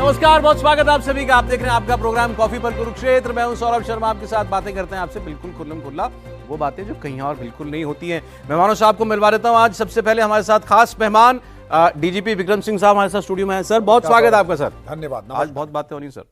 नमस्कार, बहुत स्वागत है आप सभी का। आप देख रहे हैं आपका प्रोग्राम कॉफी पर कुरुक्षेत्र। मैं हूं सौरभ शर्मा, आपके साथ बातें करते हैं आपसे बिल्कुल खुल्लम खुल्ला, वो बातें जो कहीं और बिल्कुल नहीं होती हैं। मेहमानों साहब को मिलवा देता हूं। आज सबसे पहले हमारे साथ खास मेहमान डीजीपी विक्रम सिंह साहब हमारे साथ स्टूडियो में हैं। सर बहुत स्वागत है आपका। सर धन्यवाद। आज बहुत बातें होनी सर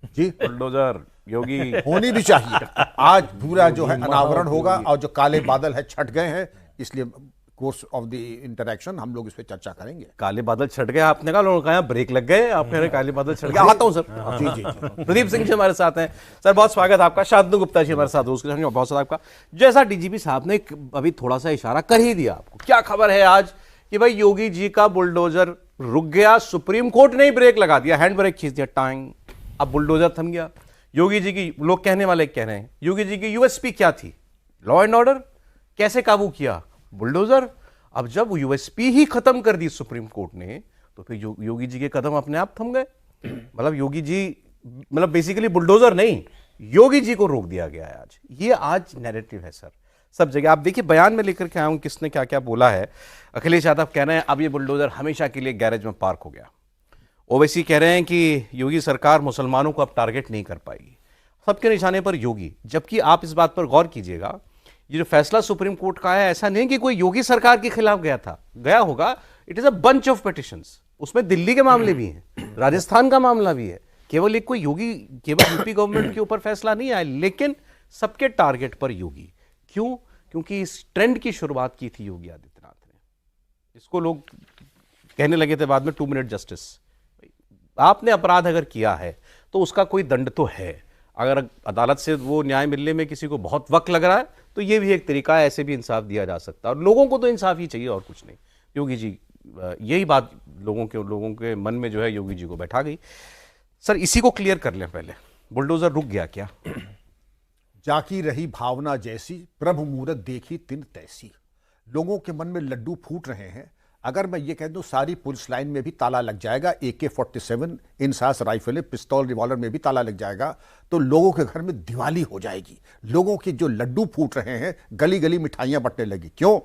जी, बुलडोजर योगी होनी भी चाहिए। आज पूरा जो है अनावरण होगा और जो काले बादल है छट गए हैं, इसलिए कोर्स ऑफ द इंटरेक्शन हम लोग इस पे चर्चा करेंगे। काले बादल छट गए, आपने कहा लोगों का ब्रेक लग गए, आपने काले बादल छट गए। आता हूं सर। जी जी जी। प्रदीप सिंह जी हमारे साथ हैं। सर बहुत स्वागत है आपका। शांतनु गुप्ता जी हमारे साथ, बहुत स्वागत आपका। जैसा डीजीपी साहब ने अभी थोड़ा सा इशारा कर ही दिया, आपको क्या खबर है आज कि भाई योगी जी का बुलडोजर रुक गया, सुप्रीम कोर्ट ने ही ब्रेक लगा दिया, हैंड ब्रेक खींच दिया, टाइम, अब बुलडोजर थम गया। योगी जी की, लोग कहने वाले कह रहे हैं, योगी जी की यूएसपी क्या थी? Law and order. कैसे काबू किया? बुलडोजर। अब जब यूएसपी ही खत्म कर दी सुप्रीम कोर्ट ने, तो फिर योगी जी के कदम अपने आप थम गए। मतलब योगी जी, मतलब बेसिकली बुलडोजर नहीं, योगी जी को रोक दिया गया है आज। ये आज नैरेटिव है सर सब जगह। आप देखिए बयान में लेकर के आया हूं किसने क्या क्या बोला है। अखिलेश यादव कह रहे हैं अब ये बुलडोजर हमेशा के लिए गैरेज में पार्क हो गया। ओवैसी कह रहे हैं कि योगी सरकार मुसलमानों को अब टारगेट नहीं कर पाएगी। सबके निशाने पर योगी। जबकि आप इस बात पर गौर कीजिएगा, ये जो फैसला सुप्रीम कोर्ट का है, ऐसा नहीं कि कोई योगी सरकार के खिलाफ गया होगा। It is a bunch of petitions. उसमें दिल्ली के मामले भी हैं, राजस्थान का मामला भी है। केवल एक कोई योगी, केवल यूपी गवर्नमेंट के ऊपर फैसला नहीं आया, लेकिन सबके टारगेट पर योगी। क्यों? क्योंकि इस ट्रेंड की शुरुआत की थी योगी आदित्यनाथ ने, जिसको लोग कहने लगे थे बाद में 2 मिनट जस्टिस। आपने अपराध अगर किया है तो उसका कोई दंड तो है। अगर अदालत से वो न्याय मिलने में किसी को बहुत वक्त लग रहा है तो ये भी एक तरीका है, ऐसे भी इंसाफ दिया जा सकता है। और लोगों को तो इंसाफ ही चाहिए और कुछ नहीं। योगी जी, यही बात लोगों के मन में जो है योगी जी को बैठा गई। सर इसी को क्लियर कर लें पहले, बुलडोजर रुक गया क्या? जाकी रही भावना जैसी, प्रभु मूरत देखी तिन तैसी। लोगों के मन में लड्डू फूट रहे हैं। अगर मैं ये कह दूं सारी पुलिस लाइन में भी ताला लग जाएगा, AK-47 इंसास राइफलें, पिस्तौल, रिवॉल्वर में भी ताला लग जाएगा, तो लोगों के घर में दिवाली हो जाएगी। लोगों के जो लड्डू फूट रहे हैं, गली गली मिठाइयां बंटने लगी। क्यों?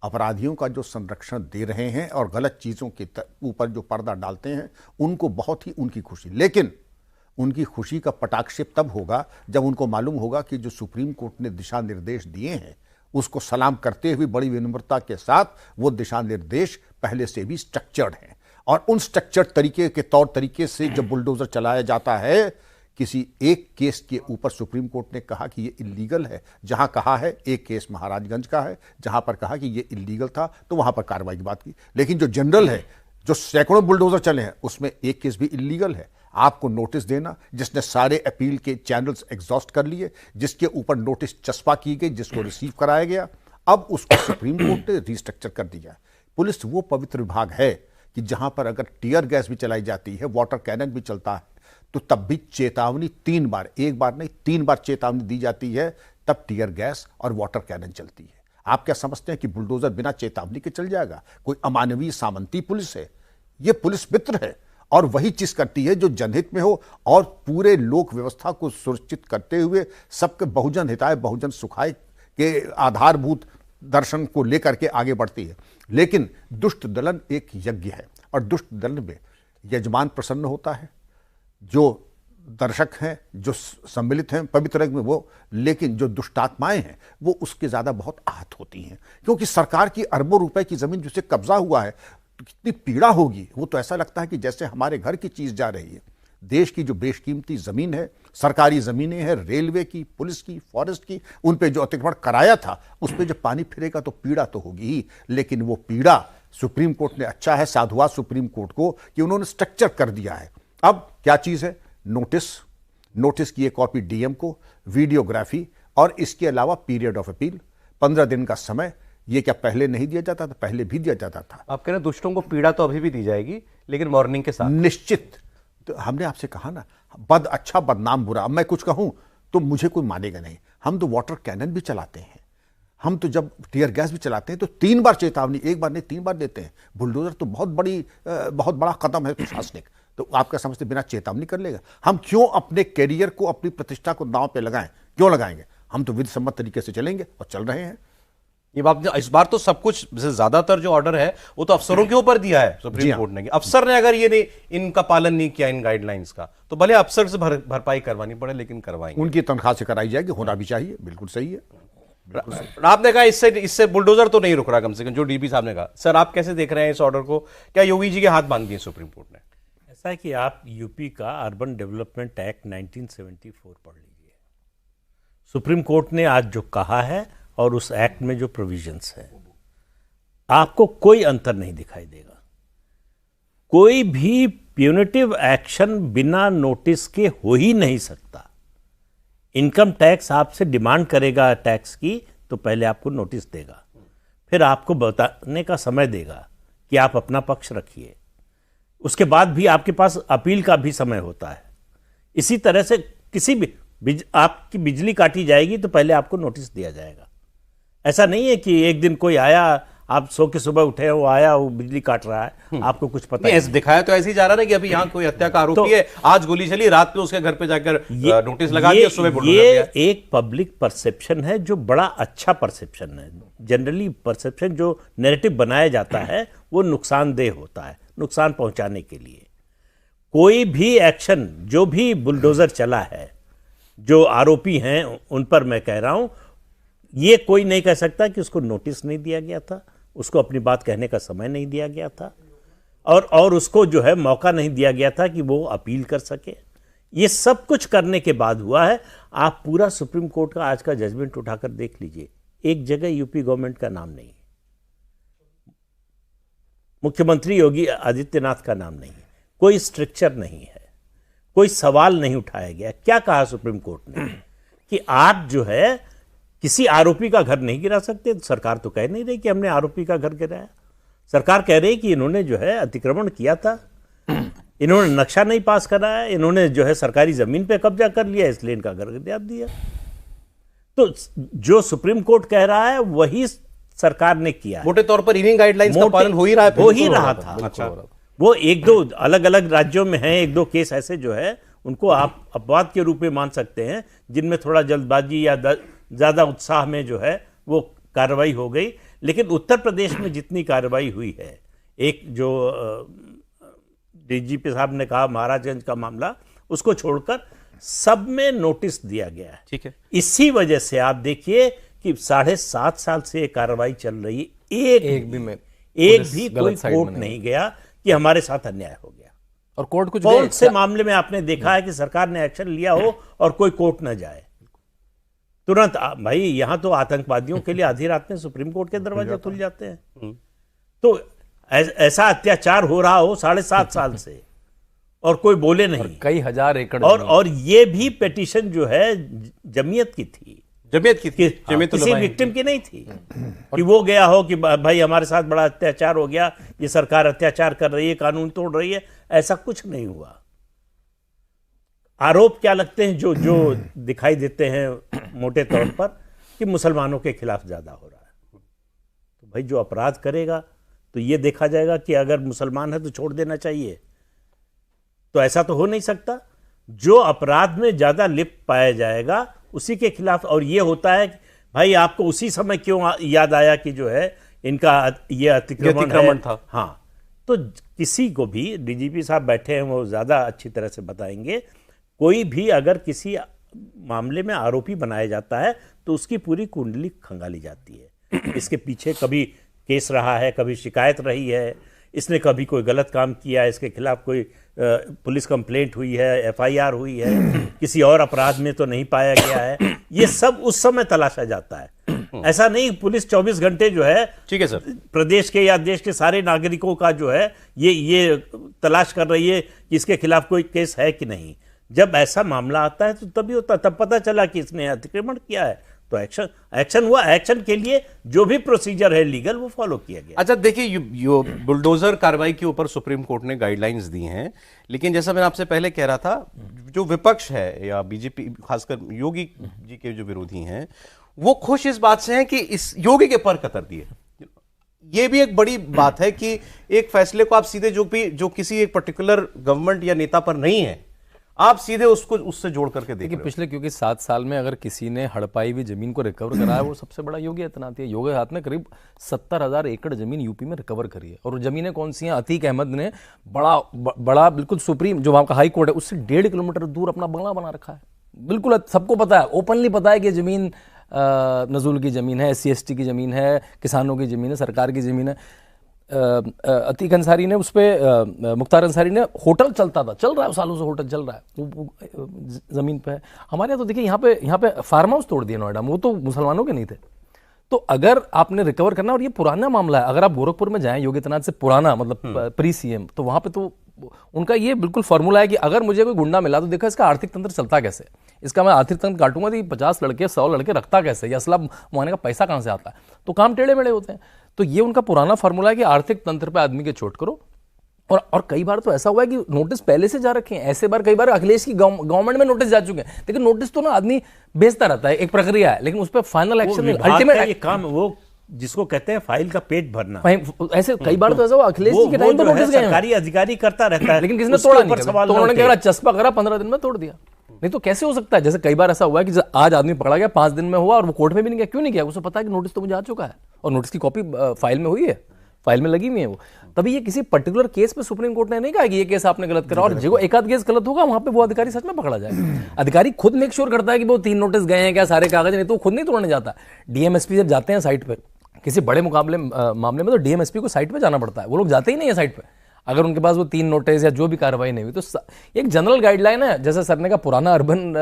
अपराधियों का जो संरक्षण दे रहे हैं और गलत चीजों के ऊपर जो पर्दा डालते हैं, उनको बहुत ही उनकी खुशी। लेकिन उनकी खुशी का पटाक्षेप तब होगा जब उनको मालूम होगा कि जो सुप्रीम कोर्ट ने दिशा निर्देश दिए हैं, उसको सलाम करते हुए बड़ी विनम्रता के साथ वो दिशा निर्देश पहले से भी स्ट्रक्चर्ड हैं। और उन स्ट्रक्चर्ड तरीके के तौर तरीके से जब बुलडोजर चलाया जाता है, किसी एक केस के ऊपर सुप्रीम कोर्ट ने कहा कि ये इलीगल है, जहां कहा है, एक केस महाराजगंज का है जहां पर कहा कि ये इलीगल था, तो वहां पर कार्रवाई की बात की। लेकिन जो जनरल है, जो सैकड़ों बुलडोजर चले हैं, उसमें एक केस भी इलीगल है। आपको नोटिस देना, जिसने सारे अपील के चैनल्स एग्जॉस्ट कर लिए, जिसके ऊपर नोटिस चस्पा की गई, जिसको रिसीव कराया गया, अब उसको सुप्रीम कोर्ट ने रिस्ट्रक्चर कर दिया। पुलिस वो पवित्र विभाग है कि जहां पर अगर टीयर गैस भी चलाई जाती है, वाटर कैनन भी चलता है, तो तब भी चेतावनी 3 बार, एक बार नहीं 3 बार चेतावनी दी जाती है, तब टीयर गैस और वाटर कैनन चलती है। आप क्या समझते हैं कि बुलडोजर बिना चेतावनी के चल जाएगा? कोई अमानवीय सामंती पुलिस है? ये पुलिस मित्र है और वही चीज करती है जो जनहित में हो और पूरे लोक व्यवस्था को सुरक्षित करते हुए सबके बहुजन हिताय बहुजन सुखाय के आधारभूत दर्शन को लेकर के आगे बढ़ती है। लेकिन दुष्ट दलन एक यज्ञ है और दुष्ट दलन में यजमान प्रसन्न होता है, जो दर्शक हैं, जो सम्मिलित हैं पवित्र यज्ञ में वो, लेकिन जो दुष्टात्माएं हैं वो उसके ज्यादा बहुत आहत होती हैं। क्योंकि सरकार की अरबों रुपए की जमीन जिसे कब्जा हुआ है, तो कितनी पीड़ा होगी। वो तो ऐसा लगता है कि जैसे हमारे घर की चीज जा रही है। देश की जो बेशकीमती जमीन है, सरकारी जमीनें हैं, रेलवे की, पुलिस की, फॉरेस्ट की, उन पे जो अतिक्रमण कराया था, उस पे जब पानी फिरेगा तो पीड़ा तो होगी ही। लेकिन वो पीड़ा सुप्रीम कोर्ट ने, अच्छा है, साधुवाद सुप्रीम कोर्ट को कि उन्होंने स्ट्रक्चर कर दिया है। अब क्या चीज है? नोटिस की एक कॉपी डीएम को, वीडियोग्राफी, और इसके अलावा पीरियड ऑफ अपील, 15 दिन का समय। ये क्या पहले नहीं दिया जाता था? पहले भी दिया जाता था। आप कह रहे हैं दुष्टों को पीड़ा तो अभी भी दी जाएगी, लेकिन वार्निंग के साथ। निश्चित। तो हमने आपसे कहा ना, बद अच्छा बदनाम बुरा। अब मैं कुछ कहूं तो मुझे कोई मानेगा नहीं। हम तो वाटर कैनन भी चलाते हैं, हम तो जब टीयर गैस भी चलाते हैं तो 3 बार चेतावनी, एक बार नहीं 3 बार देते हैं। बुलडोजर तो बहुत बड़ा कदम है प्रशासनिक, तो आप क्या समझते बिना चेतावनी कर लेगा? हम क्यों अपने कैरियर को, अपनी प्रतिष्ठा को दांव पे लगाएं? क्यों लगाएंगे? हम तो विधि सम्मत तरीके से चलेंगे और चल रहे हैं। ये बात, इस बार तो सब कुछ ज्यादातर जो ऑर्डर है वो तो अफसरों के ऊपर दिया है सुप्रीम कोर्ट ने। अफसर ने अगर ये नहीं, इनका पालन नहीं किया इन गाइडलाइंस का, तो भले अफसर से भरपाई करवानी पड़े, लेकिन करवाएंगे। उनकी तनख्वाह से कराई जाएगी, होना भी चाहिए, बिल्कुल सही है। आपने कहा इससे बुलडोजर तो नहीं रुक रहा, कम से कम जो डीपी साहब ने कहा। सर आप कैसे देख रहे हैं इस ऑर्डर को? क्या योगी जी के हाथ बांध दिए सुप्रीम कोर्ट ने? ऐसा है कि आप यूपी का अर्बन डेवलपमेंट एक्ट 1974 पढ़ लीजिए। सुप्रीम कोर्ट ने आज जो कहा है और उस एक्ट में जो प्रोविजंस है, आपको कोई अंतर नहीं दिखाई देगा। कोई भी प्यूनिटिव एक्शन बिना नोटिस के हो ही नहीं सकता। इनकम टैक्स आपसे डिमांड करेगा टैक्स की, तो पहले आपको नोटिस देगा, फिर आपको बताने का समय देगा कि आप अपना पक्ष रखिए। उसके बाद भी आपके पास अपील का भी समय होता है। इसी तरह से किसी भी आपकी बिजली काटी जाएगी तो पहले आपको नोटिस दिया जाएगा। ऐसा नहीं है कि एक दिन कोई आया, आप सो के सुबह उठे, वो आया, वो बिजली काट रहा है, आपको कुछ पता नहीं। दिखाया तो ऐसे ही जा रहा है कि अभी यहाँ कोई हत्या का आरोपी है, आज गोली चली, रात में उसके घर पे जाकर नोटिस लगा दिया, सुबह बुलडोजर ये एक पब्लिक परसेप्शन है जो बड़ा अच्छा परसेप्शन है। जनरली परसेप्शन जो नैरेटिव बनाया जाता है वो नुकसानदेह होता है, नुकसान पहुंचाने के लिए। कोई भी एक्शन, जो भी बुलडोजर चला है, जो आरोपी हैं उन पर मैं कह रहा हूं, ये कोई नहीं कह सकता कि उसको नोटिस नहीं दिया गया था, उसको अपनी बात कहने का समय नहीं दिया गया था, और उसको जो है मौका नहीं दिया गया था कि वो अपील कर सके। ये सब कुछ करने के बाद हुआ है। आप पूरा सुप्रीम कोर्ट का आज का जजमेंट उठाकर देख लीजिए, एक जगह यूपी गवर्नमेंट का नाम नहीं है, मुख्यमंत्री योगी आदित्यनाथ का नाम नहीं है, कोई स्ट्रक्चर नहीं है, कोई सवाल नहीं उठाया गया। क्या कहा सुप्रीम कोर्ट ने कि आप जो है किसी आरोपी का घर नहीं गिरा सकते। तो सरकार तो कह नहीं रही कि हमने आरोपी का घर गिराया, सरकार कह रही कि इन्होंने जो है अतिक्रमण किया था, इन्होंने नक्शा नहीं पास कराया, इन्होंने जो है सरकारी जमीन पे कब्जा कर लिया, इसलिए इनका घर गिरा दिया। तो जो सुप्रीम कोर्ट कह रहा है वही सरकार ने किया है। मोटे तौर पर इन्हीं गाइडलाइंस का पालन हो ही रहा है, हो ही रहा था। अच्छा, वो एक दो अलग अलग राज्यों में हैं, एक दो केस ऐसे जो है उनको आप अपवाद के रूप में मान सकते हैं, जिनमें थोड़ा जल्दबाजी या ज्यादा उत्साह में जो है वो कार्रवाई हो गई। लेकिन उत्तर प्रदेश में जितनी कार्रवाई हुई है, एक जो डीजीपी साहब ने कहा महाराजगंज का मामला, उसको छोड़कर सब में नोटिस दिया गया है। ठीक है, इसी वजह से आप देखिए कि 7.5 साल से कार्रवाई चल रही है, एक भी कोई कोर्ट नहीं गया कि हमारे साथ अन्याय हो गया। और कोर्ट कुछ कौन से मामले में आपने देखा है कि सरकार ने एक्शन लिया हो और कोई कोर्ट न जाए? तुरंत भाई, यहां तो आतंकवादियों के लिए आधी रात में सुप्रीम कोर्ट के दरवाजे खुल जाते हैं। तो ऐसा अत्याचार हो रहा हो 7.5 साल से और कोई बोले नहीं, कई हजार एकड़, और ये भी पिटीशन जो है जमीयत की थी, किसी विक्टिम की नहीं थी कि वो गया हो कि भाई हमारे साथ बड़ा अत्याचार हो गया, ये सरकार अत्याचार कर रही है, कानून तोड़ रही है। ऐसा कुछ नहीं हुआ। आरोप क्या लगते हैं जो दिखाई देते हैं मोटे तौर पर कि मुसलमानों के खिलाफ ज्यादा हो रहा है। तो भाई जो अपराध करेगा तो ये देखा जाएगा कि अगर मुसलमान है तो छोड़ देना चाहिए, तो ऐसा तो हो नहीं सकता। जो अपराध में ज्यादा लिप्त पाया जाएगा उसी के खिलाफ। और ये होता है कि भाई आपको उसी समय क्यों याद आया कि जो है इनका ये अतिक्रमण था। हाँ, तो किसी को भी, डीजीपी साहब बैठे हैं वो ज्यादा अच्छी तरह से बताएंगे, कोई भी अगर किसी मामले में आरोपी बनाया जाता है तो उसकी पूरी कुंडली खंगाली जाती है। इसके पीछे कभी केस रहा है, कभी शिकायत रही है, इसने कभी कोई गलत काम किया, इसके खिलाफ कोई पुलिस कंप्लेंट हुई है, एफआईआर हुई है, किसी और अपराध में तो नहीं पाया गया है। ये सब उस समय तलाशा जाता है। ऐसा नहीं पुलिस 24 घंटे जो है, ठीक है सर, प्रदेश के या देश के सारे नागरिकों का जो है ये तलाश कर रही है कि इसके खिलाफ कोई केस है कि नहीं। जब ऐसा मामला आता है तो तभी होता, तब पता चला कि इसने अतिक्रमण किया है तो एक्शन हुआ। एक्शन के लिए जो भी प्रोसीजर है लीगल वो फॉलो किया गया। अच्छा देखिए, बुलडोजर कार्रवाई के ऊपर सुप्रीम कोर्ट ने गाइडलाइंस दी हैं, लेकिन जैसा मैंने आपसे पहले कह रहा था, जो विपक्ष है या बीजेपी, खासकर योगी जी के जो विरोधी हैं, वो खुश इस बात से हैं कि इस योगी के पर कतर दिए। ये भी एक बड़ी बात है कि एक फैसले को आप सीधे जो किसी एक पर्टिकुलर गवर्नमेंट या नेता पर नहीं है, आप सीधे उसको उससे जोड़ करके देखिए देखिए। पिछले क्योंकि 7 साल में अगर किसी ने हड़पाई हुई जमीन को रिकवर कराया वो सबसे बड़ा योगी आदित्यनाथ है। योगी आदित्यनाथ ने करीब 70,000 एकड़ जमीन यूपी में रिकवर करी है। और वो जमीनें कौन सी हैं? अतीक अहमद ने बड़ा बिल्कुल सुप्रीम जो वहाँ का हाई कोर्ट है उससे 1.5 किलोमीटर दूर अपना बंगला बना रखा है। बिल्कुल सबको पता है, ओपनली पता है कि जमीन नजूल की जमीन है, SC/ST की जमीन है, किसानों की जमीन है, सरकार की जमीन है। अतीक अंसारी ने उस पर मुख्तार अंसारी ने होटल चलता था, चल रहा है सालों से, होटल चल रहा है वो जमीन पे है। हमारे यहाँ तो देखिए यहाँ पे फार्म हाउस तोड़ दिए नोएडा में, वो तो मुसलमानों के नहीं थे। तो अगर आपने रिकवर करना, और ये पुराना मामला है, अगर आप गोरखपुर में जाएं योगी आदित्यनाथ से पुराना मतलब प्री CM, तो वहां पे तो उनका ये बिल्कुल फॉर्मूला है कि अगर मुझे कोई गुंडा मिला तो देखो इसका आर्थिक तंत्र चलता कैसे, इसका मैं आर्थिक तंत्र काटूंगा तो 50 लड़के 100 लड़के रखता कैसे, या असला मुआने का पैसा कहां से आता है, तो काम टेढ़े मेढ़े होते हैं। तो ये उनका पुराना फॉर्मूला है कि आर्थिक तंत्र पे आदमी के चोट करो। और कई बार तो ऐसा हुआ है कि नोटिस पहले से जा रखे हैं, ऐसे बार कई बार अखिलेश की गवर्नमेंट में नोटिस जा चुके हैं, लेकिन नोटिस तो ना आदमी भेजता रहता है, एक प्रक्रिया है, लेकिन उस पर फाइनल एक्शन अल्टीमेट काम वो जिसको कहते हैं फाइल का पेट भरना। ऐसे कई बार तो ऐसा हुआ अखिलेश जी के टाइम पर नोटिस गए, सरकारी अधिकारी करता रहता है, लेकिन किसने तोड़ा नहीं, तो उन्होंने क्या करा, चस्पा करा, 15 दिन में तोड़ दिया। नहीं तो कैसे हो सकता है? जैसे कई बार ऐसा हुआ है कि आज आदमी पकड़ा गया 5 दिन में हुआ और वो कोर्ट में भी नहीं गया। क्यों नहीं गया? उसे पता है कि नोटिस तो मुझे आ चुका है और नोटिस की कॉपी फाइल में हुई है, फाइल में लगी हुई है वो। तभी ये किसी पर्टिकुलर केस पे सुप्रीम कोर्ट ने नहीं कहा कि ये केस आपने गलत करा, और जो एक आध केस गलत होगा वहां पे वो अधिकारी सच में पकड़ा जाएगा। अधिकारी खुद मेक श्योर करता है कि वो 3 नोटिस गए हैं क्या, सारे कागज, नहीं तो वो खुद नहीं तोड़ने जाता। DMSP जब जाते हैं साइट पे किसी बड़े मामले में, तो DMSP को साइट पे जाना पड़ता है, वो लोग जाते ही नहीं है साइट पे अगर उनके पास वो 3 नोटिस या जो भी कार्रवाई नहीं हुई। तो एक जनरल गाइडलाइन है, जैसे सर ने कहा पुराना अर्बन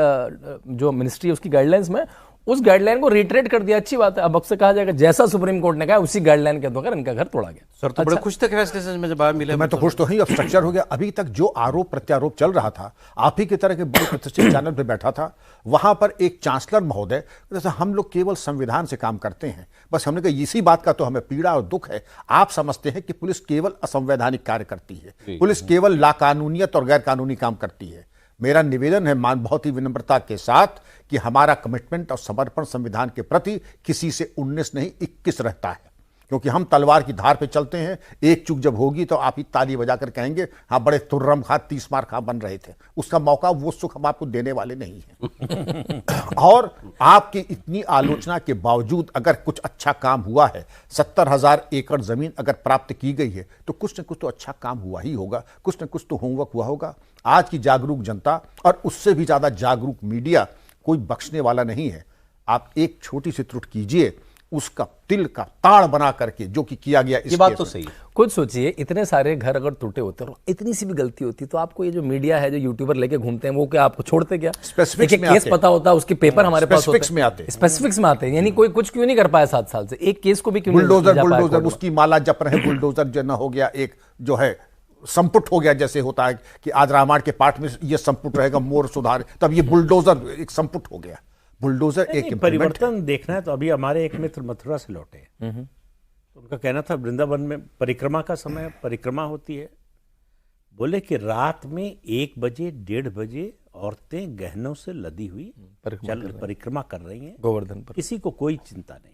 जो मिनिस्ट्री है उसकी गाइडलाइंस में उस गाइडलाइन को रिट्रेट कर दिया, अच्छी बात है। अब से कहा जाएगा जैसा सुप्रीम कोर्ट ने कहा उसी गाइडलाइन के अंदर इनका घर तोड़ा गया। सर तो बड़े खुश थे फैसले से में जब आया मिले। मैं तो खुश तो ही, अब स्ट्रक्चर हो गया। अभी तक जो आरोप प्रत्यारोप चल रहा था, आप ही की तरह के बड़े प्रतिष्ठित चैनल पे बैठा था, वहां पर एक चांसलर महोदय, जैसे हम लोग केवल संविधान से काम करते हैं, बस हमने कहा इसी बात का तो हमें पीड़ा और दुख है। आप समझते हैं कि पुलिस केवल असंवैधानिक कार्य करती है, पुलिस केवल लाकानूनियत और गैर कानूनी काम करती है। मेरा निवेदन है बहुत ही विनम्रता के साथ कि हमारा कमिटमेंट और समर्पण संविधान के प्रति किसी से 19 नहीं 21 रहता है, क्योंकि हम तलवार की धार पे चलते हैं। एक चूक जब होगी तो आप ही ताली बजाकर कहेंगे हाँ बड़े तुर्रम खा 30 मार खा बन रहे थे। उसका मौका वो सुख हम आपको देने वाले नहीं हैं। और आपकी इतनी आलोचना के बावजूद अगर कुछ अच्छा काम हुआ है, 70,000 एकड़ जमीन अगर प्राप्त की गई है, तो कुछ न कुछ तो अच्छा काम हुआ ही होगा, कुछ न कुछ तो होमवर्क हुआ होगा। आज की जागरूक जनता और उससे भी ज्यादा जागरूक मीडिया कोई बख्शने वाला नहीं है। आप एक छोटी सी त्रुटि कीजिए, उसका तिल का ताड़ बना करके जो कि किया गया, ये बात तो सही है। खुद सोचिए, इतने सारे घर अगर टूटे होते और इतनी सी भी गलती होती तो आपको ये जो मीडिया है, जो यूट्यूबर लेके घूमते हैं, वो क्या आपको छोड़ते क्या? स्पेसिफिक्स में केस पता होता, उसके पेपर हमारे पास होते, स्पेसिफिक्स में आते हैं। यानी कोई कुछ क्यों नहीं कर पाया 7 साल से, एक केस को भी क्यों? बुलडोजर उसकी माला जप रहे, बुलडोजर जो न हो गया, एक जो है संपुट हो गया। जैसे होता है कि आज रामायण के पाठ में ये संपुट रहेगा मोर सुधार, तब ये बुलडोजर एक संपुट हो गया। बुलडोजर एक परिवर्तन देखना है तो अभी हमारे एक मित्र मथुरा से लौटे, तो उनका कहना था वृंदावन में परिक्रमा का समय, परिक्रमा होती है, बोले कि रात में 1 बजे 1:30 बजे औरतें गहनों से लदी हुई परिक्रमा कर रही हैं गोवर्धन पर, किसी को कोई चिंता नहीं।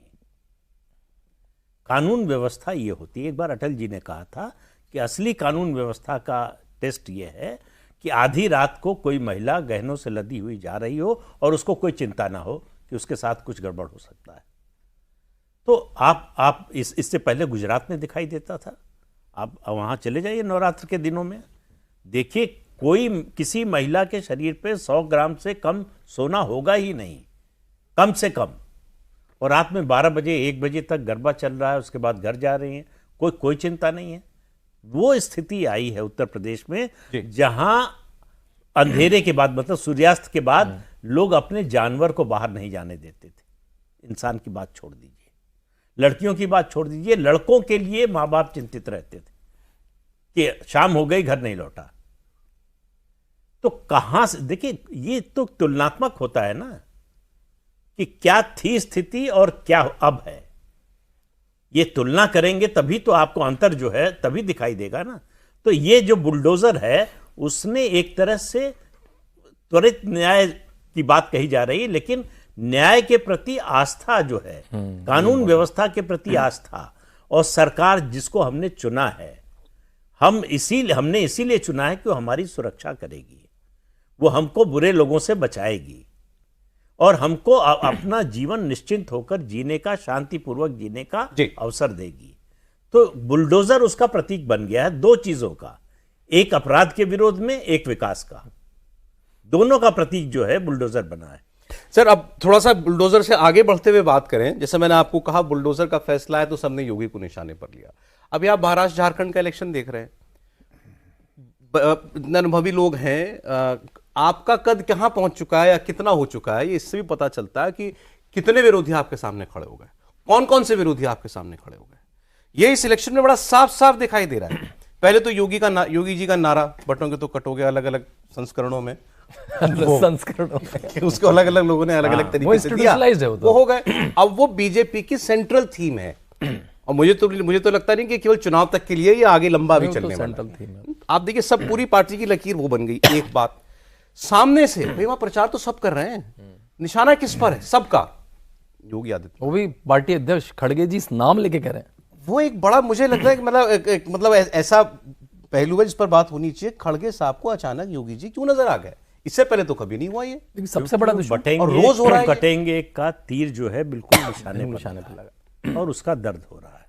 कानून व्यवस्था ये होती है। एक बार अटल जी ने कहा था कि असली कानून व्यवस्था का टेस्ट ये है कि आधी रात को कोई महिला गहनों से लदी हुई जा रही हो और उसको कोई चिंता ना हो कि उसके साथ कुछ गड़बड़ हो सकता है। तो आप इससे पहले गुजरात में दिखाई देता था। आप वहां चले जाइए नवरात्र के दिनों में, देखिए कोई किसी महिला के शरीर पे 100 ग्राम से कम सोना होगा ही नहीं, कम से कम। और रात में 12 बजे 1 बजे तक गरबा चल रहा है, उसके बाद घर जा रही हैं, कोई चिंता नहीं है। वो स्थिति आई है उत्तर प्रदेश में जहां अंधेरे के बाद, मतलब सूर्यास्त के बाद, लोग अपने जानवर को बाहर नहीं जाने देते थे। इंसान की बात छोड़ दीजिए, लड़कियों की बात छोड़ दीजिए, लड़कों के लिए मां बाप चिंतित रहते थे कि शाम हो गई घर नहीं लौटा। तो कहां से, देखिए ये तो तुलनात्मक होता है ना कि क्या थी स्थिति और क्या अब है। ये तुलना करेंगे तभी तो आपको अंतर जो है तभी दिखाई देगा ना। तो ये जो बुलडोजर है उसने एक तरह से त्वरित न्याय की बात कही जा रही है, लेकिन न्याय के प्रति आस्था जो है, कानून व्यवस्था के प्रति आस्था, और सरकार जिसको हमने चुना है, हमने इसीलिए चुना है कि वो हमारी सुरक्षा करेगी। वो हमको बुरे लोगों से बचाएगी और हमको अपना जीवन निश्चिंत होकर जीने का, शांतिपूर्वक जीने का जी। अवसर देगी। तो बुलडोजर उसका प्रतीक बन गया है, दो चीजों का, एक अपराध के विरोध में, एक विकास का। दोनों का प्रतीक जो है बुलडोजर बना है। सर अब थोड़ा सा बुलडोजर से आगे बढ़ते हुए बात करें, जैसे मैंने आपको कहा बुलडोजर का फैसला है तो सबने योगी को निशाने पर लिया। अभी आप महाराष्ट्र झारखंड का इलेक्शन देख रहे हैं, इतने अनुभवी लोग हैं, आपका कद कहां पहुंच चुका है या कितना हो चुका है, ये इससे भी पता चलता है कि कितने विरोधी आपके सामने खड़े हो गए, कौन कौन से विरोधी आपके सामने खड़े हो गए। ये इस इलेक्शन में बड़ा साफ साफ दिखाई दे रहा है। पहले तो योगी जी का नारा, बटोगे तो कटोगे, अलग अलग संस्करणों में संस्करणों में उसको अलग अलग लोगों ने अलग अलग तरीके से दिया, institutionalized है वो तो। वो हो गए। अब वो बीजेपी की सेंट्रल थीम है और मुझे तो लगता नहीं कि केवल चुनाव तक के लिए ये आगे लंबा भी चलने वाला सेंट्रल है। थीम है। आप देखिए सब पूरी पार्टी की लकीर वो बन गई। एक बात सामने से, भाई वहां प्रचार तो सब कर रहे हैं, निशाना किस पर है? सबका, योगी आदित्यनाथ। वो भी पार्टी अध्यक्ष खड़गे जी नाम लेके कह रहे हैं। वो एक बड़ा मुझे लगता है कि मतलब ऐसा पहलू है जिस पर बात होनी चाहिए। खड़गे साहब को अचानक योगी जी क्यों नजर आ गए? इससे पहले तो कभी नहीं हुआ ये। लेकिन सबसे बड़ा दुश्मन बटेंगे और रोज हो रहा है ये। कटेंगे का तीर जो है बिल्कुल निशाने पे लगा और उसका दर्द हो रहा है।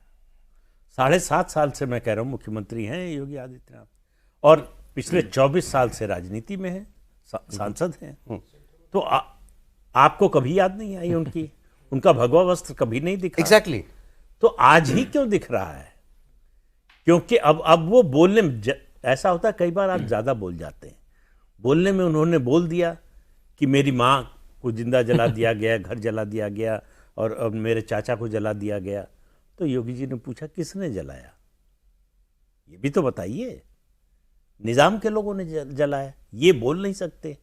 7.5 साल से मैं कह रहा हूं मुख्यमंत्री हैं योगी आदित्यनाथ और पिछले 24 साल से राजनीति में है, सांसद हैं। तो आपको कभी याद नहीं आई उनका भगवा वस्त्र कभी नहीं दिखा। एग्जैक्टली। तो आज ही क्यों दिख रहा है? क्योंकि अब वो बोलने में ऐसा होता है, कई बार आप ज्यादा बोल जाते हैं। बोलने में उन्होंने बोल दिया कि मेरी माँ को जिंदा जला दिया गया, घर जला दिया गया और मेरे चाचा को जला दिया गया। तो योगी जी ने पूछा किसने जलाया, ये भी तो बताइए। निजाम के लोगों ने जलाया, ये बोल नहीं सकते,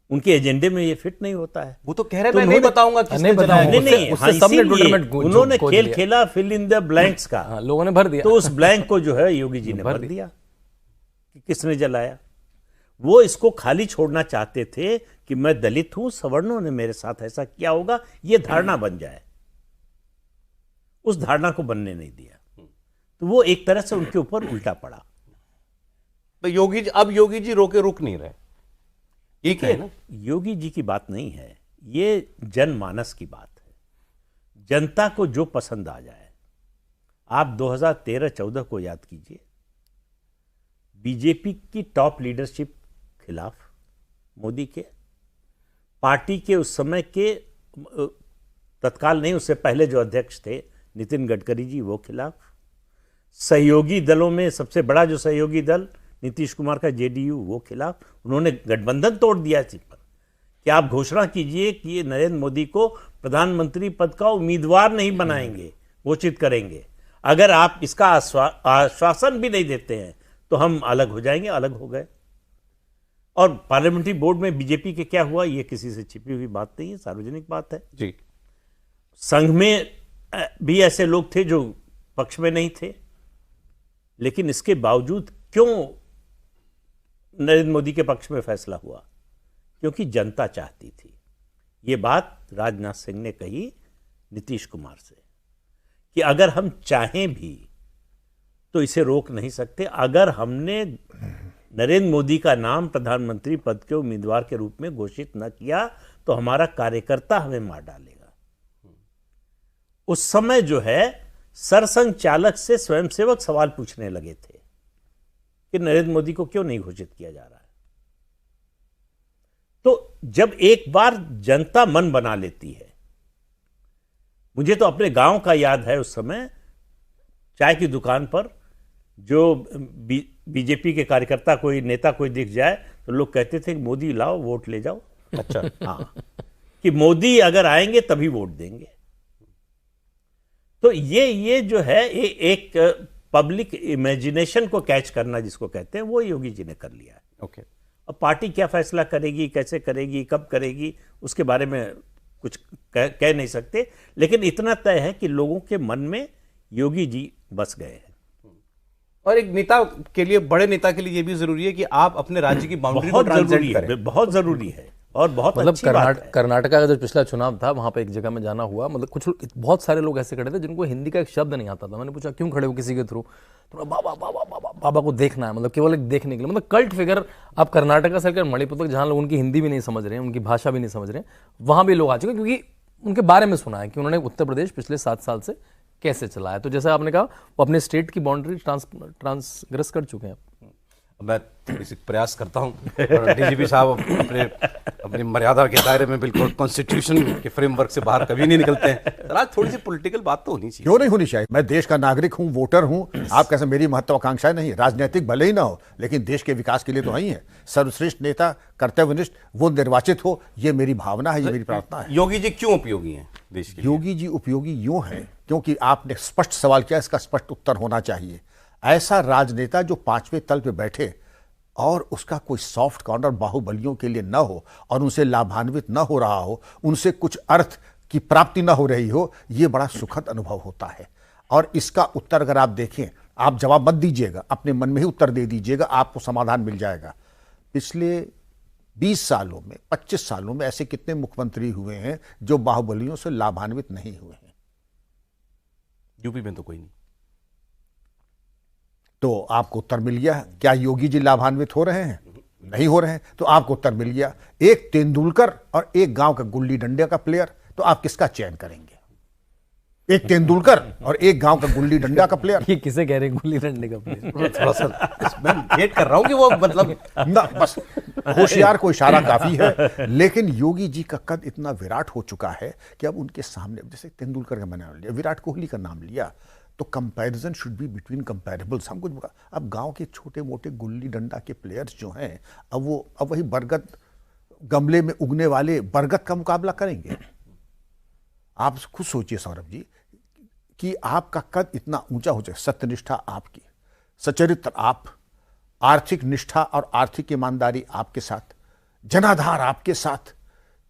उनके एजेंडे में ये फिट नहीं होता है। वो तो कह रहे मैं नहीं बताऊंगा किसने नहीं जलाया। बताऊंगा। नहीं, उससे सबने इसीलिए टूर्नामेंट उन्होंने खोज खेल लिया। खेला फिल इन द ब्लैंक्स का। हाँ, लोगों ने भर दिया। तो उस ब्लैंक को जो है योगी जी ने भर दिया कि किसने जलाया। वो इसको खाली छोड़ना चाहते थे कि मैं दलित हूं, सवर्णों ने मेरे साथ ऐसा किया होगा, ये धारणा बन जाए। उस धारणा को बनने नहीं दिया, तो वो एक तरह से उनके ऊपर उल्टा पड़ा। तो योगी जी रोके रुक नहीं रहे, ये क्या है ना? योगी जी की बात नहीं है, ये जनमानस की बात है। जनता को जो पसंद आ जाए। आप 2013-14 को याद कीजिए, बीजेपी की टॉप लीडरशिप खिलाफ मोदी के, पार्टी के उस समय के तत्काल नहीं, उससे पहले जो अध्यक्ष थे नितिन गडकरी जी, वो खिलाफ। सहयोगी दलों में सबसे बड़ा जो सहयोगी दल नीतीश कुमार का जेडीयू, वो खिलाफ। उन्होंने गठबंधन तोड़ दिया इस पर कि आप घोषणा कीजिए कि ये नरेंद्र मोदी को प्रधानमंत्री पद का उम्मीदवार नहीं बनाएंगे, घोषित करेंगे। अगर आप इसका आश्वासन भी नहीं देते हैं तो हम अलग हो जाएंगे। अलग हो गए। और पार्लियामेंट्री बोर्ड में बीजेपी के क्या हुआ, ये किसी से छिपी हुई बात नहीं है, सार्वजनिक बात है। जी। संघ में भी ऐसे लोग थे जो पक्ष में नहीं थे, लेकिन इसके बावजूद क्यों नरेंद्र मोदी के पक्ष में फैसला हुआ? क्योंकि जनता चाहती थी। ये बात राजनाथ सिंह ने कही नीतीश कुमार से कि अगर हम चाहें भी तो इसे रोक नहीं सकते। अगर हमने नरेंद्र मोदी का नाम प्रधानमंत्री पद के उम्मीदवार के रूप में घोषित न किया तो हमारा कार्यकर्ता हमें मार डालेगा। उस समय जो है सरसंघ चालक से स्वयंसेवक सवाल पूछने लगे थे कि नरेंद्र मोदी को क्यों नहीं घोषित किया जा रहा है। तो जब एक बार जनता मन बना लेती है, मुझे तो अपने गांव का याद है, उस समय चाय की दुकान पर जो बीजेपी के कार्यकर्ता कोई नेता कोई दिख जाए तो लोग कहते थे कि मोदी लाओ वोट ले जाओ। अच्छा। हाँ, कि मोदी अगर आएंगे तभी वोट देंगे। तो ये जो है एक पब्लिक इमेजिनेशन को कैच करना जिसको कहते हैं, वो योगी जी ने कर लिया है। ओके। अब पार्टी क्या फैसला करेगी, कैसे करेगी, कब करेगी, उसके बारे में कुछ कह नहीं सकते, लेकिन इतना तय है कि लोगों के मन में योगी जी बस गए हैं। और एक नेता के लिए, बड़े नेता के लिए ये भी जरूरी है कि आप अपने राज्य की बाउंड्री को ट्रांसेंड करें। बहुत जरूरी है और बहुत मतलब अच्छी बात है। कर्नाटका का जो पिछला चुनाव था, वहां पे एक जगह में जाना हुआ, मतलब बहुत सारे लोग ऐसे खड़े थे जिनको हिंदी का एक शब्द नहीं आता था। मैंने पूछा क्यों खड़े हो किसी के थ्रू, थोड़ा बाबा बाबा बाबा बाबा को देखना है, मतलब केवल एक देखने के लिए, मतलब कल्ट फिगर। आप कर्नाटका से लेकर मणिपुर तक, जहाँ लोग उनकी हिंदी भी नहीं समझ रहे हैं, उनकी भाषा भी नहीं समझ रहे हैं, वहाँ भी लोग आ चुके हैं, क्योंकि उनके बारे में सुना है कि उन्होंने उत्तर प्रदेश पिछले 7 साल से कैसे चला है। तो जैसा आपने कहा, वो अपने स्टेट की बाउंड्री ट्रांसग्रेस कर चुके हैं। मैं थोड़ी सी प्रयास करता हूँ, डीजीपी साहब अपनी मर्यादा के दायरे में बिल्कुल कॉन्स्टिट्यूशन के फ्रेमवर्क से बाहर कभी नहीं निकलते हैं। आज थोड़ी सी पॉलिटिकल बात तो होनी चाहिए। क्यों नहीं होनी चाहिए? मैं देश का नागरिक हूं, वोटर हूं। आप कैसे, मेरी महत्वाकांक्षाएं नहीं, राजनीतिक भले ही ना हो, लेकिन देश के विकास के लिए तो ही है। सर्वश्रेष्ठ नेता, कर्तव्यनिष्ठ, वो निर्वाचित हो, ये मेरी भावना है, ये मेरी प्रार्थना है। योगी जी क्यों उपयोगी हैं देश के लिए? योगी जी उपयोगी यूं है क्योंकि आपने स्पष्ट सवाल किया, इसका स्पष्ट उत्तर होना चाहिए। ऐसा राजनेता जो 5वें तल पे बैठे और उसका कोई सॉफ्ट कॉर्नर बाहुबलियों के लिए न हो और उनसे लाभान्वित न हो रहा हो, उनसे कुछ अर्थ की प्राप्ति न हो रही हो, ये बड़ा सुखद अनुभव होता है। और इसका उत्तर अगर आप देखें, आप जवाब मत दीजिएगा, अपने मन में ही उत्तर दे दीजिएगा, आपको समाधान मिल जाएगा। पिछले 20 सालों में, 25 सालों में ऐसे कितने मुख्यमंत्री हुए हैं जो बाहुबलियों से लाभान्वित नहीं हुए हैं? यूपी में तो कोई नहीं। तो आपको उत्तर मिल गया। क्या योगी जी लाभान्वित हो रहे हैं? नहीं हो रहे हैं। तो आपको उत्तर मिल गया। एक तेंदुलकर और एक गांव का गुल्ली डंडे का प्लेयर, तो आप किसका चयन करेंगे? एक तेंदुलकर और एक गांव का गुल्ली डंडा का प्लेयर। ये किसे कह रहे हैं गुल्ली डंडे का प्लेयर? थोड़ा सा मैं वेट कर रहा हूं कि वो मतलब ना, बस होशियार को इशारा काफी है। लेकिन योगी जी का कद इतना विराट हो चुका है कि अब उनके सामने, जैसे तेंदुलकर का मैंने नाम लिया, विराट कोहली का नाम लिया, तो कंपैरिजन शुड बी बिटवीन कंपैरेबल्स। हम कुछ, अब गांव के छोटे मोटे गुल्ली डंडा के प्लेयर्स जो हैं, अब वही बरगद गमले में उगने वाले बरगद का मुकाबला करेंगे। आप खुद सोचिए सौरभ जी कि आपका कद इतना ऊंचा हो जाए, सत्यनिष्ठा आपकी, सचरित्र आप, आर्थिक निष्ठा और आर्थिक ईमानदारी आपके साथ, जनाधार आपके साथ,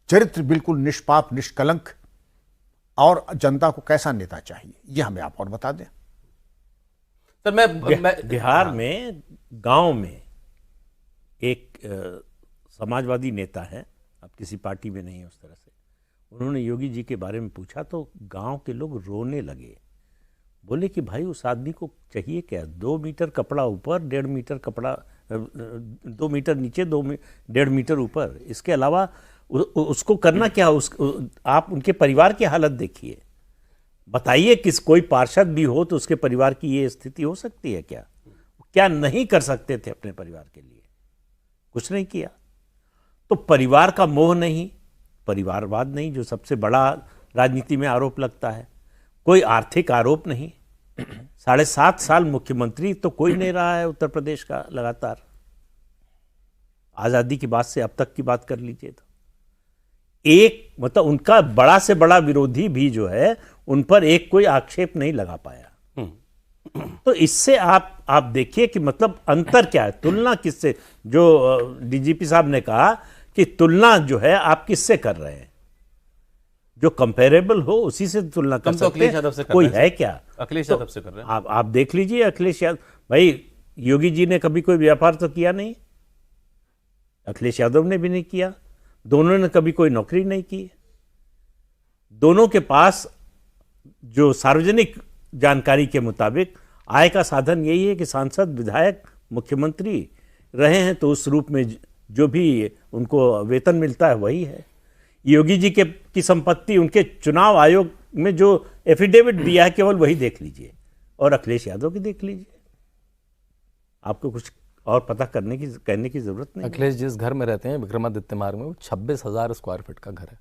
चरित्र बिल्कुल निष्पाप निष्कलंक, और जनता को कैसा नेता चाहिए, ये हमें आप और बता दें। सर मैं बिहार में गांव में एक समाजवादी नेता है, अब किसी पार्टी में नहीं है उस तरह से, उन्होंने योगी जी के बारे में पूछा तो गांव के लोग रोने लगे। बोले कि भाई उस आदमी को चाहिए क्या? 2 मीटर कपड़ा ऊपर, 1.5 मीटर कपड़ा, 2 मीटर नीचे, 1.5 मीटर ऊपर, इसके अलावा उसको करना क्या? आप उनके परिवार की हालत देखिए, बताइए किस कोई पार्षद भी हो तो उसके परिवार की ये स्थिति हो सकती है क्या? क्या नहीं कर सकते थे अपने परिवार के लिए? कुछ नहीं किया। तो परिवार का मोह नहीं, परिवारवाद नहीं, जो सबसे बड़ा राजनीति में आरोप लगता है, कोई आर्थिक आरोप नहीं। 7.5 साल मुख्यमंत्री तो कोई नहीं रहा है उत्तर प्रदेश का लगातार, आजादी की बात से अब तक की बात कर लीजिए तो एक, मतलब उनका बड़ा से बड़ा विरोधी भी जो है उन पर एक कोई आक्षेप नहीं लगा पाया। तो इससे आप देखिए कि मतलब अंतर क्या है, तुलना किससे, जो डीजीपी साहब ने कहा कि तुलना जो है आप किससे कर रहे हैं, जो कंपेरेबल हो उसी से तुलना कर सकते हैं। कोई है क्या? अखिलेश यादव से कर रहे हैं। आप देख लीजिए अखिलेश यादव, भाई योगी जी ने कभी कोई व्यापार तो किया नहीं, अखिलेश यादव ने भी नहीं किया, दोनों ने कभी कोई नौकरी नहीं की, दोनों के पास जो सार्वजनिक जानकारी के मुताबिक आय का साधन यही है कि सांसद, विधायक, मुख्यमंत्री रहे हैं तो उस रूप में जो भी उनको वेतन मिलता है वही है। योगी जी की संपत्ति उनके चुनाव आयोग में जो एफिडेविट दिया है केवल वही देख लीजिए, और अखिलेश यादव की देख लीजिए, आपको कुछ और पता कहने की जरूरत नहीं। अखिलेश जिस घर में रहते हैं विक्रमादित्य मार्ग में, वो 26,000 स्क्वायर फीट का घर है।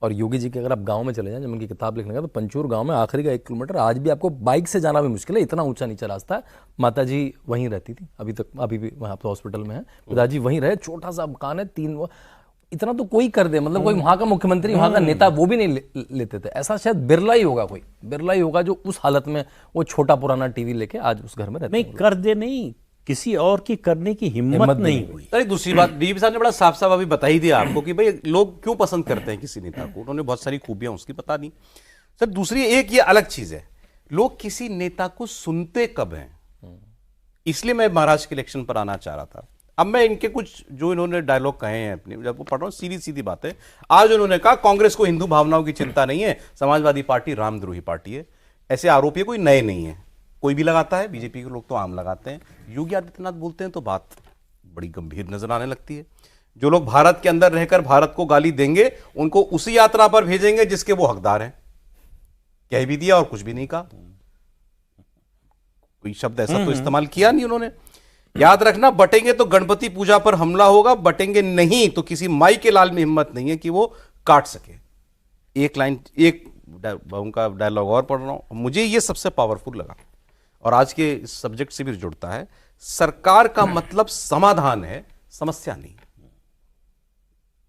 और योगी जी के अगर आप गांव में चले जाएं, जब उनकी किताब लिखने का, तो पंचूर गांव में आखिरी का 1 किलोमीटर आज भी आपको बाइक से जाना भी मुश्किल है, इतना ऊंचा नीचा रास्ता है। माता जी वहीं रहती थी, अभी भी वहाँ पे हॉस्पिटल में है, पिताजी वहीं रहे, छोटा सा मकान है, 3 इतना तो कोई कर दे, मतलब कोई वहां का मुख्यमंत्री, वहां का नेता वो भी नहीं लेते थे। ऐसा शायद बिरला ही होगा, कोई बिरला ही होगा जो उस हालत में वो छोटा पुराना टीवी लेके आज उस घर में रहते। नहीं कर दे, नहीं किसी और की करने की हिम्मत नहीं हुई। अरे दूसरी बात, डीजीपी साहब ने बड़ा साफ साफ अभी बता ही दिया आपको कि भाई लोग क्यों पसंद करते हैं किसी नेता को, उन्होंने बहुत सारी खूबियां उसकी बता दी। सर दूसरी एक ये अलग चीज है, लोग किसी नेता को सुनते कब हैं, इसलिए मैं महाराष्ट्र के इलेक्शन पर आना चाह रहा था। अब मैं इनके कुछ जो इन्होंने डायलॉग कहे हैं अपने, जब वो पढ़ रहा हूं, सीधी सीधी बात है। आज उन्होंने कहा कांग्रेस को हिंदू भावनाओं की चिंता नहीं है, समाजवादी पार्टी रामद्रोही पार्टी है। ऐसे आरोप ये कोई नए नहीं है, कोई भी लगाता है, बीजेपी के लोग तो आम लगाते हैं, योगी आदित्यनाथ बोलते हैं तो बात बड़ी गंभीर नजर आने लगती है। जो लोग भारत के अंदर रहकर भारत को गाली देंगे उनको उसी यात्रा पर भेजेंगे जिसके वो हकदार हैं। कह भी दिया और कुछ भी नहीं कहा, कोई शब्द ऐसा तो इस्तेमाल किया नहीं उन्होंने। याद रखना, बटेंगे तो गणपति पूजा पर हमला होगा, बटेंगे नहीं तो किसी माई के लाल में हिम्मत नहीं है कि वो काट सके। एक लाइन, एक उनका डायलॉग और पढ़ रहा हूं, मुझे ये सबसे पावरफुल लगा और आज के इस सब्जेक्ट से भी जुड़ता है। सरकार का मतलब समाधान है, समस्या नहीं।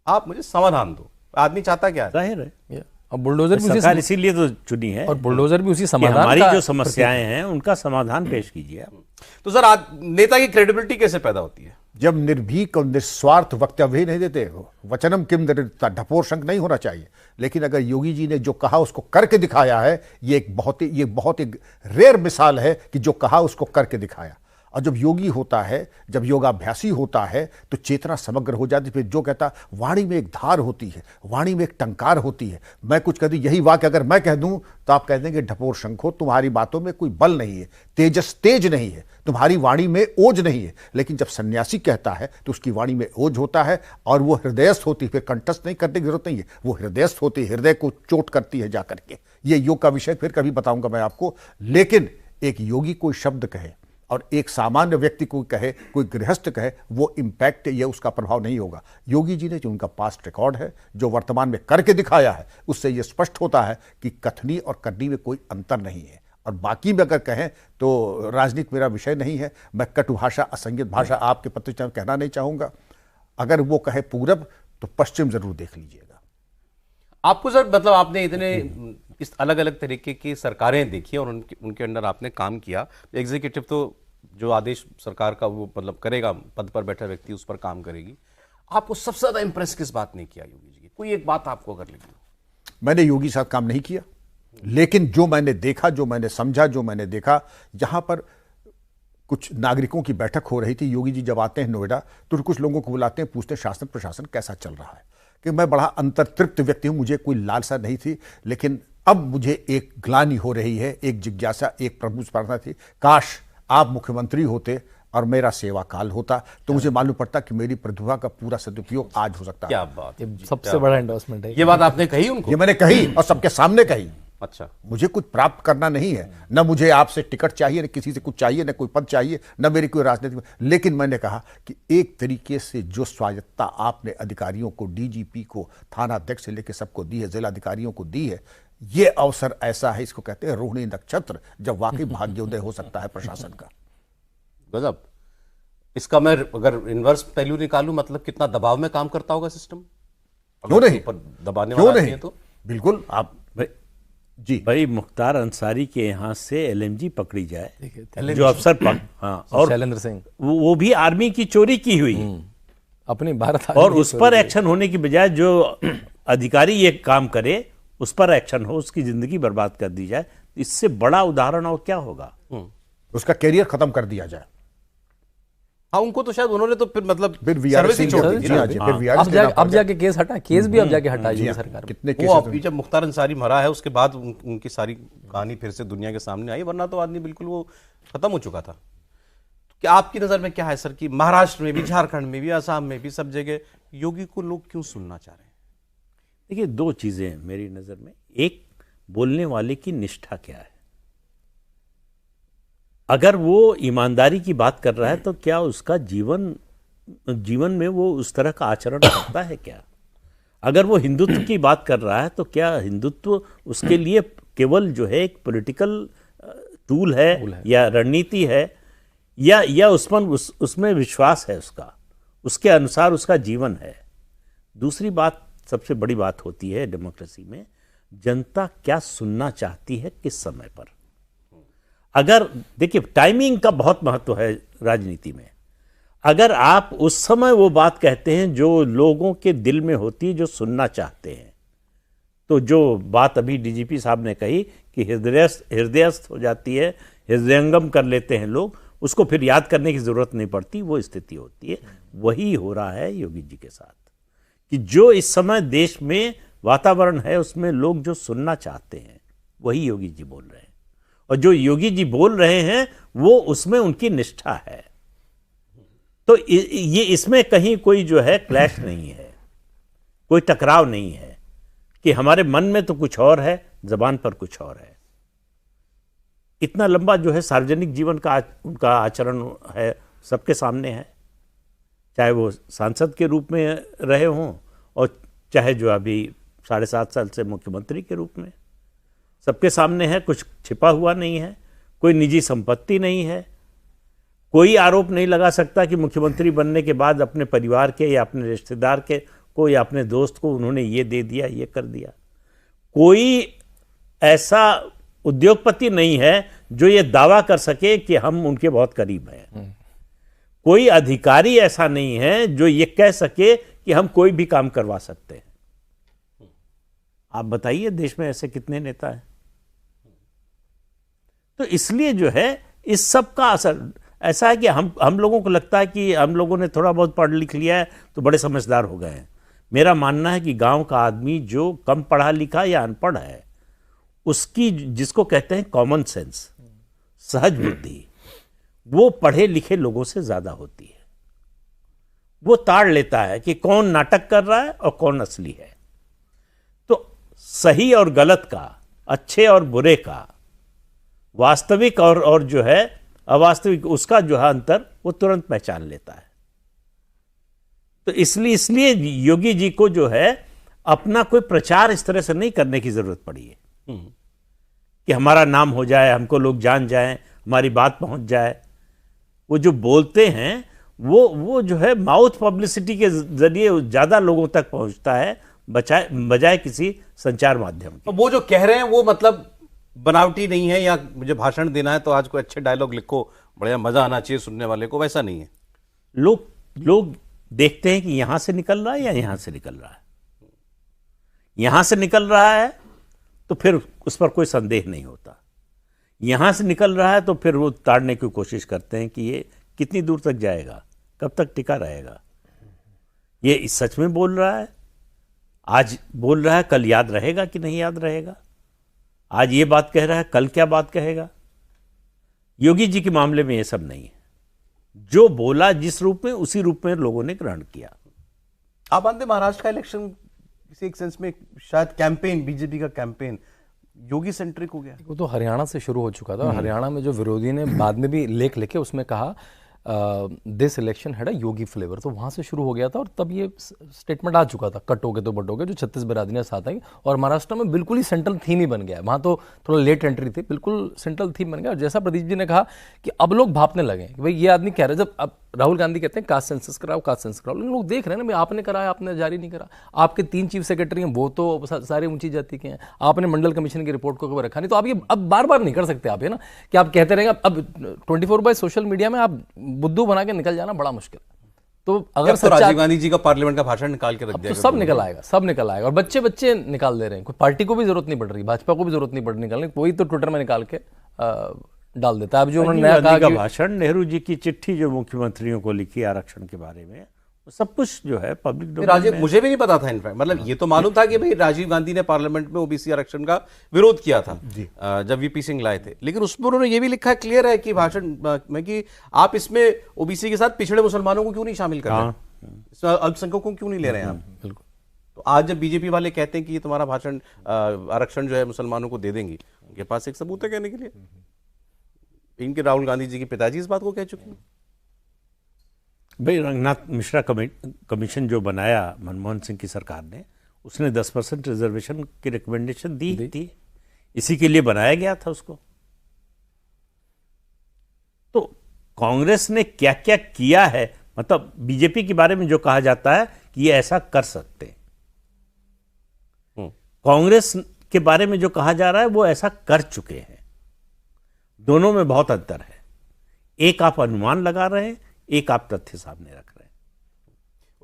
आप मुझे समाधान दो। आदमी चाहता क्या है? जाहिर है, और बुलडोजर भी उसी सरकार इसीलिए तो चुनी है, और बुलडोजर भी उसी कि समाधान हमारी का जो समस्याएं हैं उनका समाधान पेश कीजिए आप। तो सर, आज नेता की क्रेडिबिलिटी कैसे पैदा होती है? जब निर्भीक और निस्वार्थ वक्तव्य नहीं देते हो, वचनम किम दरिद्रता, ढपोर शंख नहीं होना चाहिए। लेकिन अगर योगी जी ने जो कहा उसको करके दिखाया है, ये बहुत ही रेयर मिसाल है कि जो कहा उसको करके दिखाया। और जब योगी होता है, जब योगाभ्यासी होता है, तो चेतना समग्र हो जाती है। फिर जो कहता, वाणी में एक धार होती है, वाणी में एक टंकार होती है। मैं कुछ कह दूं, यही वाक्य अगर मैं कह दूं तो आप कह देंगे ढपोर शंखो, तुम्हारी बातों में कोई बल नहीं है, तेज नहीं है, तुम्हारी वाणी में ओज नहीं है। लेकिन जब सन्यासी कहता है तो उसकी वाणी में ओज होता है और वो हृदयस्थ होती है। फिर कंठस्थ नहीं करने की जरूरत नहीं है, वो हृदयस्थ होती है, हृदय को चोट करती है जाकर के। ये योग का विषय फिर कभी बताऊंगा मैं आपको। लेकिन एक योगी कोई शब्द कहे और एक सामान्य व्यक्ति को कहे, कोई गृहस्थ कहे, वो इंपैक्ट, ये उसका प्रभाव नहीं होगा। योगी जी ने जो उनका पास्ट रिकॉर्ड है, जो वर्तमान में करके दिखाया है, उससे ये स्पष्ट होता है कि कथनी और करनी में कोई अंतर नहीं है। और बाकी में अगर कहें तो राजनीति मेरा विषय नहीं है। मैं कटु भाषा, असंगत भाषा आपके पत्र में कहना नहीं चाहूंगा। अगर वो कहे पूरब तो पश्चिम जरूर देख लीजिएगा। आपको सर, मतलब आपने इतने इस अलग अलग तरीके की सरकारें देखी और उनके अंडर आपने काम किया। एग्जीक्यूटिव तो जो आदेश सरकार का वो मतलब करेगा, पद पर बैठा व्यक्ति उस पर काम करेगी। आपको सबसे ज्यादा इंप्रेस किस बात ने किया योगी जी की? कोई एक बात आपको अगर लगी? मैंने योगी साथ काम नहीं किया, लेकिन जो मैंने देखा, जो मैंने समझा, जो मैंने देखा, जहां पर कुछ नागरिकों की बैठक हो रही थी, योगी जी जब आते हैं नोएडा तो कुछ लोगों को बुलाते हैं, पूछते हैं शासन प्रशासन कैसा चल रहा है। कि मैं बड़ा अंतर्तृप्त व्यक्ति हूं, मुझे कोई लालसा नहीं थी, लेकिन अब मुझे एक ग्लानि हो रही है, एक जिज्ञासा, एक प्रभु प्रार्थना थी, काश आप मुख्यमंत्री होते और मेरा सेवा काल होता तो मुझे मालूम पड़ता कि मेरी प्रतिभा का पूरा सदुपयोग आज हो सकता है। क्या बात, सबसे बड़ा एंडोर्समेंट है। ये बात आपने कही उनको? ये मैंने कही और सबके सामने कही। अच्छा, मुझे कुछ प्राप्त करना नहीं है, न मुझे आपसे टिकट चाहिए, न किसी से कुछ चाहिए, न कोई पद चाहिए, न मेरी कोई राजनीतिक। लेकिन मैंने कहा कि एक तरीके से जो स्वायत्ता आपने अधिकारियों को, डीजीपी को, थाना अध्यक्ष से लेकर सबको दी है, जिला अधिकारियों को दी है, ये अवसर ऐसा है, इसको कहते हैं रोहिणी नक्षत्र, जब वाकई भाग्योदय हो सकता है प्रशासन का। गजब। इसका मैं अगर इनवर्स पहलू निकालूं, मतलब कितना दबाव में काम करता होगा सिस्टम? क्यों नहीं, दबाने क्यों वाला नहीं, है तो बिल्कुल। आप जी भाई मुख्तार अंसारी के यहाँ से एलएमजी पकड़ी जाए, जो अफसर हाँ, और शैलेंद्र सिंह, वो भी आर्मी की चोरी की हुई, अपनी भारत और उस पर एक्शन होने की बजाय जो अधिकारी ये काम करे उस पर एक्शन हो, उसकी जिंदगी बर्बाद कर दी जाए। इससे बड़ा उदाहरण और क्या होगा? उसका कैरियर खत्म कर दिया जाए। हाँ, उनको तो शायद उन्होंने तो फिर मतलब फिर सर्विस ही छोड़ दी थी ना। अब जाके केस हटा, केस भी अब जाके हटा योगी सरकार में। कितने वो केसेस अभी जब मुख्तार अंसारी मरा है उसके बाद उनकी सारी कहानी फिर से दुनिया के सामने आई, वरना तो आदमी बिल्कुल वो खत्म हो चुका था। तो क्या आपकी नजर में क्या है सर कि महाराष्ट्र में भी, झारखंड में भी, असम में भी, सब जगह योगी को लोग क्यों सुनना चाह रहे हैं? देखिए, दो चीजें हैं मेरी नजर में। एक, बोलने वाले की निष्ठा क्या है। अगर वो ईमानदारी की बात कर रहा है तो क्या उसका जीवन में वो उस तरह का आचरण करता है क्या? अगर वो हिंदुत्व की बात कर रहा है तो क्या हिंदुत्व उसके लिए केवल जो है एक पॉलिटिकल टूल है या रणनीति है, या उसमें विश्वास है उसका, उसके अनुसार उसका जीवन है। दूसरी बात, सबसे बड़ी बात होती है डेमोक्रेसी में, जनता क्या सुनना चाहती है किस समय पर। अगर देखिए, टाइमिंग का बहुत महत्व है राजनीति में। अगर आप उस समय वो बात कहते हैं जो लोगों के दिल में होती है, जो सुनना चाहते हैं, तो जो बात अभी डीजीपी साहब ने कही कि हृदयस्थ हो जाती है, हृदयंगम कर लेते हैं लोग, उसको फिर याद करने की जरूरत नहीं पड़ती, वो स्थिति होती है। वही हो रहा है योगी जी के साथ, कि जो इस समय देश में वातावरण है उसमें लोग जो सुनना चाहते हैं वही योगी जी बोल रहे हैं। और जो योगी जी बोल रहे हैं वो उसमें उनकी निष्ठा है। तो ये इसमें कहीं कोई जो है क्लैश नहीं है, कोई टकराव नहीं है कि हमारे मन में तो कुछ और है, जबान पर कुछ और है। इतना लंबा जो है सार्वजनिक जीवन का उनका आचरण है, सबके सामने है, चाहे वो सांसद के रूप में रहे हों और चाहे जो अभी 7.5 साल से मुख्यमंत्री के रूप में, सबके सामने है, कुछ छिपा हुआ नहीं है, कोई निजी संपत्ति नहीं है। कोई आरोप नहीं लगा सकता कि मुख्यमंत्री बनने के बाद अपने परिवार के या अपने रिश्तेदार के को या अपने दोस्त को उन्होंने ये दे दिया, ये कर दिया। कोई ऐसा उद्योगपति नहीं है जो ये दावा कर सके कि हम उनके बहुत करीब हैं। कोई अधिकारी ऐसा नहीं है जो ये कह सके कि हम कोई भी काम करवा सकते हैं। आप बताइए देश में ऐसे कितने नेता हैं? तो इसलिए जो है इस सब का असर ऐसा है कि हम लोगों को लगता है कि हम लोगों ने थोड़ा बहुत पढ़ लिख लिया है तो बड़े समझदार हो गए हैं। मेरा मानना है कि गांव का आदमी जो कम पढ़ा लिखा या अनपढ़ है, उसकी जिसको कहते हैं कॉमन सेंस, सहज बुद्धि, वो पढ़े लिखे लोगों से ज्यादा होती है। वो ताड़ लेता है कि कौन नाटक कर रहा है और कौन असली है। तो सही और गलत का, अच्छे और बुरे का, वास्तविक और जो है अवास्तविक, उसका जो है अंतर वो तुरंत पहचान लेता है। तो इसलिए योगी जी को जो है अपना कोई प्रचार इस तरह से नहीं करने की जरूरत पड़ी है कि हमारा नाम हो जाए, हमको लोग जान जाएं, हमारी बात पहुंच जाए। वो जो बोलते हैं वो जो है माउथ पब्लिसिटी के जरिए ज्यादा लोगों तक पहुंचता है बजाय किसी संचार माध्यम के। तो वो जो कह रहे हैं वो मतलब बनावटी नहीं है, या मुझे भाषण देना है तो आज कोई अच्छे डायलॉग लिखो, बढ़िया मजा आना चाहिए सुनने वाले को, वैसा नहीं है। लोग देखते हैं कि यहां से निकल रहा है या यहां से निकल रहा है। यहां से निकल रहा है तो फिर उस पर कोई संदेह नहीं होता। यहां से निकल रहा है तो फिर वो ताड़ने की कोशिश करते हैं कि ये कितनी दूर तक जाएगा, कब तक टिका रहेगा, ये सच में बोल रहा है, आज बोल रहा है, कल याद रहेगा कि नहीं याद रहेगा, आज ये बात कह रहा है, कल क्या बात कहेगा। योगी जी के मामले में ये सब नहीं है। जो बोला जिस रूप में, उसी रूप में लोगों ने ग्रहण किया। आप मानते महाराष्ट्र का इलेक्शन किसी एक सेंस में शायद कैंपेन, बीजेपी का कैंपेन योगी सेंट्रिक हो गया? वो तो हरियाणा से शुरू हो चुका था। हरियाणा में जो विरोधी ने बाद में भी लेख लिखे, उसमें कहा this election had a Yogi flavour, तो वहां से शुरू हो गया था। और तब ये स्टेटमेंट आ चुका था, कट हो गए तो बट हो गए, जो 36 बिरादरियां साथ आई। और महाराष्ट्र में बिल्कुल ही सेंट्रल थीम ही बन गया है। वहां तो थोड़ा लेट एंट्री थी, बिल्कुल सेंट्रल थीम बन गया। और जैसा प्रदीप जी ने कहा कि अब लोग भापने लगे कि भाई ये आदमी कह रहे हैं, जब अब राहुल गांधी कहते हैं कास्ट सेंसस कराओ, कास्ट सेंसस कराओ, लेकिन लोग देख रहे हैं ना, भाई आपने कराया, आपने जारी नहीं करा। आपके 3 चीफ सेक्रेटरी हैं, वो तो सारे ऊंची जाति के हैं, आपने मंडल कमीशन की रिपोर्ट को कभी रखा नहीं। तो आप ये अब बार बार नहीं कर सकते आप, है ना, कि आप कहते रहेंगे। अब 24 सोशल मीडिया में आप बुद्धू बना के निकल जाना बड़ा मुश्किल। तो अगर तो राजीव गांधी जी का पार्लियामेंट का भाषण निकाल के रख दिया, तो सब निकल आएगा, सब निकल आएगा। और बच्चे निकाल दे रहे हैं, कोई पार्टी को भी जरूरत नहीं पड़ रही, भाजपा को भी जरूरत नहीं पड़ रही निकालने, कोई तो ट्विटर में निकाल के डाल देता है। अब जो उन्होंने नया कहा का भाषण, नेहरू जी की चिट्ठी जो मुख्यमंत्रियों को लिखी आरक्षण के बारे में, सब कुछ जो है पब्लिक डोमेन में। मुझे भी नहीं पता था इनफैक्ट, मतलब ये तो मालूम था कि भाई राजीव गांधी ने पार्लियामेंट में ओबीसी आरक्षण का विरोध किया था जब वीपी सिंह लाए थे, लेकिन उसमें उन्होंने ये भी लिखा है, क्लियर है कि भाषण में, कि आप इसमें ओबीसी के साथ पिछड़े मुसलमानों को क्यों नहीं शामिल कर रहे हैं, इसमें अल्पसंख्यकों को क्यों नहीं ले रहे हैं आप। बिल्कुल। तो आज जब बीजेपी वाले कहते हैं कि ये तुम्हारा भाषण आरक्षण जो है मुसलमानों को दे देंगे, उनके पास एक सबूत है कहने के लिए। इनके राहुल गांधी जी के पिताजी इस बात को कह चुके हैं। भाई रंगनाथ मिश्रा कमीशन जो बनाया मनमोहन सिंह की सरकार ने, उसने 10% रिजर्वेशन की रिकमेंडेशन दी थी, इसी के लिए बनाया गया था उसको। तो कांग्रेस ने क्या क्या किया है, मतलब बीजेपी के बारे में जो कहा जाता है कि ये ऐसा कर सकते हैं, कांग्रेस के बारे में जो कहा जा रहा है वो ऐसा कर चुके हैं। दोनों में बहुत अंतर है। एक आप अनुमान लगा रहे हैं, एक आप तथ्य सामने रख रहे हैं।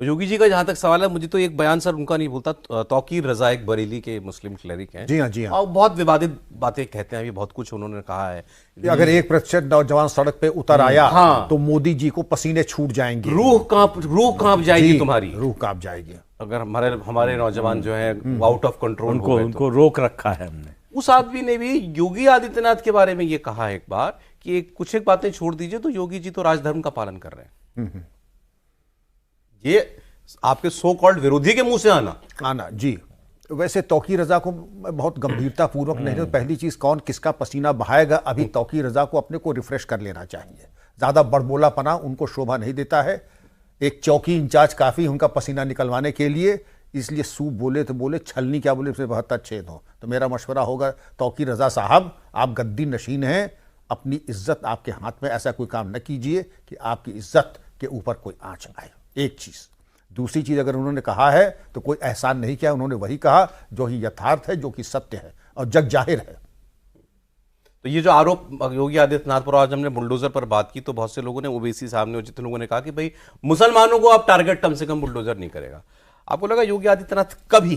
योगी जी का जहां तक सवाल है, मुझे तो एक बयान सर उनका नहीं भूलता, तौकीर रजा एक बरेली के मुस्लिम क्लेरिक हैं। जी हाँ, जी हाँ। और बहुत विवादित बातें कहते हैं, अभी बहुत कुछ उन्होंने कहा है कि अगर 1% नौजवान सड़क पे उतर आया तो मोदी जी को पसीने छूट जाएंगे, रूह कांप जाएगी तुम्हारी, रूह कांप जाएगी। अगर हमारे नौजवान जो है आउट ऑफ कंट्रोल, उनको रोक रखा है हमने। उस आदमी ने भी योगी आदित्यनाथ के बारे में ये कहा एक बार कि कुछ एक बातें छोड़ दीजिए तो योगी जी तो राजधर्म का पालन कर रहे हैं। ये आपके सो कॉल्ड विरोधी के मुंह से आना जी। वैसे तौकीर रजा को मैं बहुत गंभीरता पूर्वक नहीं, तो पहली चीज कौन किसका पसीना बहाएगा, अभी तौकीर रजा को अपने को रिफ्रेश कर लेना चाहिए। ज्यादा बड़बोलापना उनको शोभा नहीं देता है। एक चौकी इंचार्ज काफी उनका पसीना निकलवाने के लिए, इसलिए सूप बोले तो बोले, छलनी क्या बोले से 72 छेद हो। तो मेरा मशवरा होगा तौकीर रजा साहब, आप गद्दी नशीन हैं, अपनी इज्जत आपके हाथ में, ऐसा कोई काम न कीजिए कि आपकी इज्जत के ऊपर कोई आंच आए। एक चीज। दूसरी चीज, अगर उन्होंने कहा है तो कोई एहसान नहीं किया, उन्होंने वही कहा जो ही यथार्थ है, जो कि सत्य है और जग जाहिर है। तो ये जो आरोप योगी आदित्यनाथ पर, आज हमने बुलडोजर पर बात की तो बहुत से लोगों ने, ओवैसी साहब ने और जितने लोगों ने कहा कि भाई मुसलमानों को आप टारगेट कम से कम बुलडोजर नहीं करेगा। आपको लगा योगी आदित्यनाथ कभी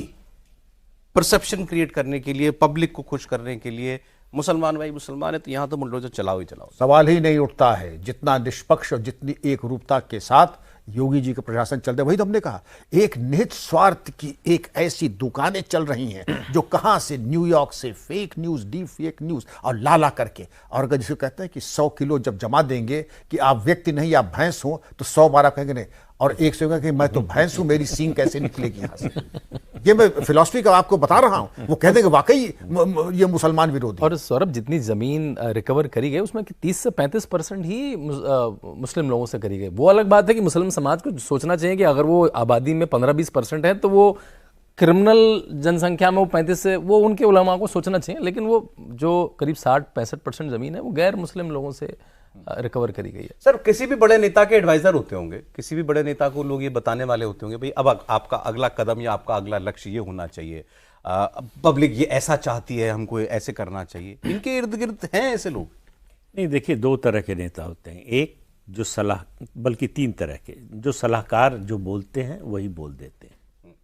परसेप्शन क्रिएट करने के लिए, पब्लिक को खुश करने के लिए, मुसलमान भाई मुसलमान है तो यहां तो बुलडोजर चलाओ ही चलाओ, सवाल ही नहीं उठता है। जितना निष्पक्ष और जितनी एक रूपता के साथ योगी जी का प्रशासन चलते, वही तो हमने कहा, एक निहित स्वार्थ की एक ऐसी दुकानें चल रही हैं जो कहां से, न्यूयॉर्क से fake news, D fake news और लाला करके। और अगर जिसे कहते हैं कि 100 किलो जब जमा देंगे कि आप व्यक्ति नहीं आप भैंस हो, तो 100 बार आप कहेंगे नहीं, और एक से कहेंगे कि मैं तो भैंस हूं, मेरी सींग कैसे निकलेगी यहां से। ये मैं फिलॉसफी का आपको बता रहा हूं। वो कहते हैं कि वाकई ये मुसलमान विरोधी। और सौरभ, जितनी जमीन रिकवर करी गई उसमें 30 से 35% ही मुस्लिम लोगों से करी गई। वो अलग बात है कि मुस्लिम समाज को सोचना चाहिए कि अगर वो आबादी में 15-20% है तो वो क्रिमिनल जनसंख्या में वो 35 से, वो उनके उलमा को सोचना चाहिए। लेकिन वो जो करीब 60-65% जमीन है वो गैर मुस्लिम लोगों से रिकवर करी गई है। सर किसी भी बड़े नेता के एडवाइजर होते होंगे, किसी भी बड़े नेता को लोग ये बताने वाले होते होंगे भाई अब आपका अगला कदम या आपका अगला लक्ष्य ये होना चाहिए, पब्लिक ये ऐसा चाहती है, हमको ऐसे करना चाहिए। इनके इर्द गिर्द हैं ऐसे लोग? नहीं, देखिए, 2 तरह के नेता होते हैं। एक जो सलाह, बल्कि 3 तरह के, जो सलाहकार जो बोलते हैं वही बोल देते हैं।